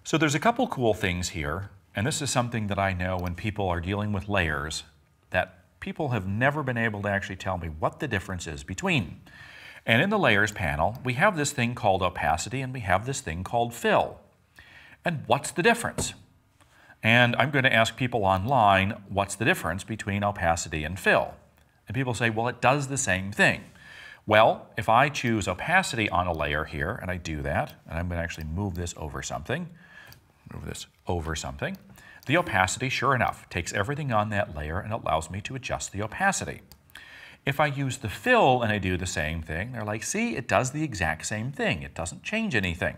So there's a couple cool things here, and this is something that I know when people are dealing with layers that people have never been able to actually tell me what the difference is between. And in the layers panel, we have this thing called opacity and we have this thing called fill. And what's the difference? And I'm going to ask people online, what's the difference between opacity and fill? And people say, well, it does the same thing. Well, if I choose opacity on a layer here, and I do that, and I'm going to actually move this over something, the opacity, sure enough, takes everything on that layer and allows me to adjust the opacity. If I use the fill and I do the same thing, they're like, see, it does the exact same thing. It doesn't change anything.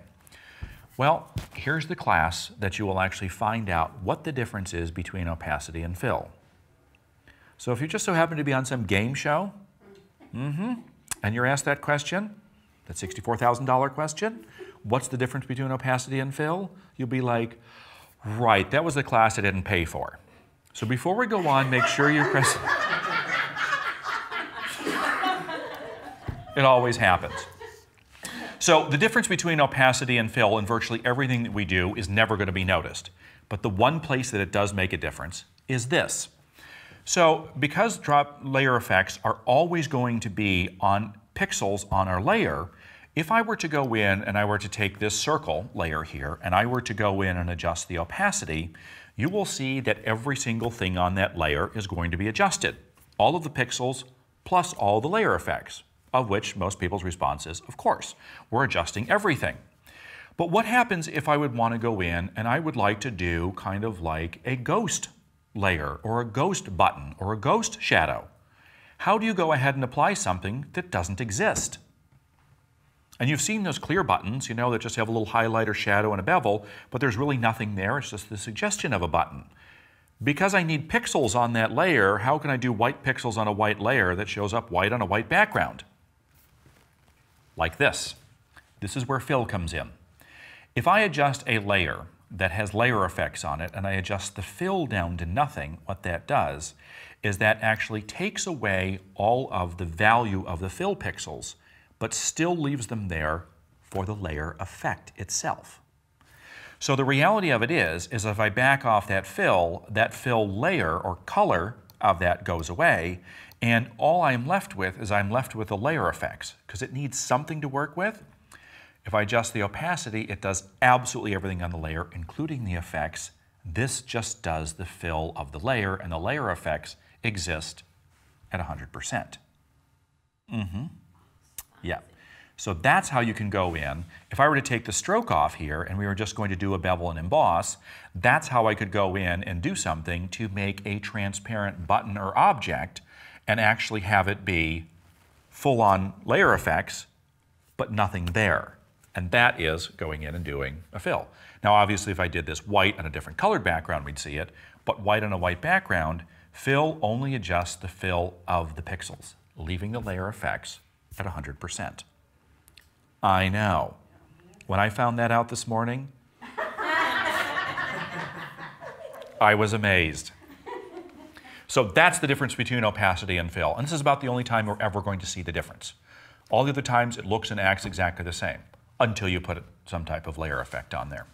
Well, here's the class that you will actually find out what the difference is between opacity and fill. So if you just so happen to be on some game show, and you're asked that question, that $64,000 question, what's the difference between opacity and fill? You'll be like, right, that was the class I didn't pay for. So before we go on, make sure you press... It always happens. So the difference between opacity and fill in virtually everything that we do is never going to be noticed. But the one place that it does make a difference is this. So because drop layer effects are always going to be on pixels on our layer, if I were to go in and I were to take this circle layer here and I were to go in and adjust the opacity, you will see that every single thing on that layer is going to be adjusted. All of the pixels plus all the layer effects, of which most people's response is, of course, we're adjusting everything. But what happens if I would want to go in and I would like to do kind of like a ghost layer or a ghost button or a ghost shadow? How do you go ahead and apply something that doesn't exist? And you've seen those clear buttons, you know, that just have a little highlight or shadow and a bevel, but there's really nothing there. It's just the suggestion of a button. Because I need pixels on that layer, how can I do white pixels on a white layer that shows up white on a white background? Like this. This is where fill comes in. If I adjust a layer that has layer effects on it and I adjust the fill down to nothing, what that does is that actually takes away all of the value of the fill pixels, but still leaves them there for the layer effect itself. So the reality of it is if I back off that fill layer or color of that goes away, and all I'm left with is the layer effects, because it needs something to work with. If I adjust the opacity, it does absolutely everything on the layer, including the effects. This just does the fill of the layer, and the layer effects exist at 100%. Yeah. So that's how you can go in. If I were to take the stroke off here and we were just going to do a bevel and emboss, that's how I could go in and do something to make a transparent button or object and actually have it be full-on layer effects, but nothing there. And that is going in and doing a fill. Now obviously if I did this white on a different colored background, we'd see it, but white on a white background, fill only adjusts the fill of the pixels, leaving the layer effects at 100%. I know. When I found that out this morning, I was amazed. So that's the difference between opacity and fill. And this is about the only time we're ever going to see the difference. All the other times it looks and acts exactly the same until you put some type of layer effect on there.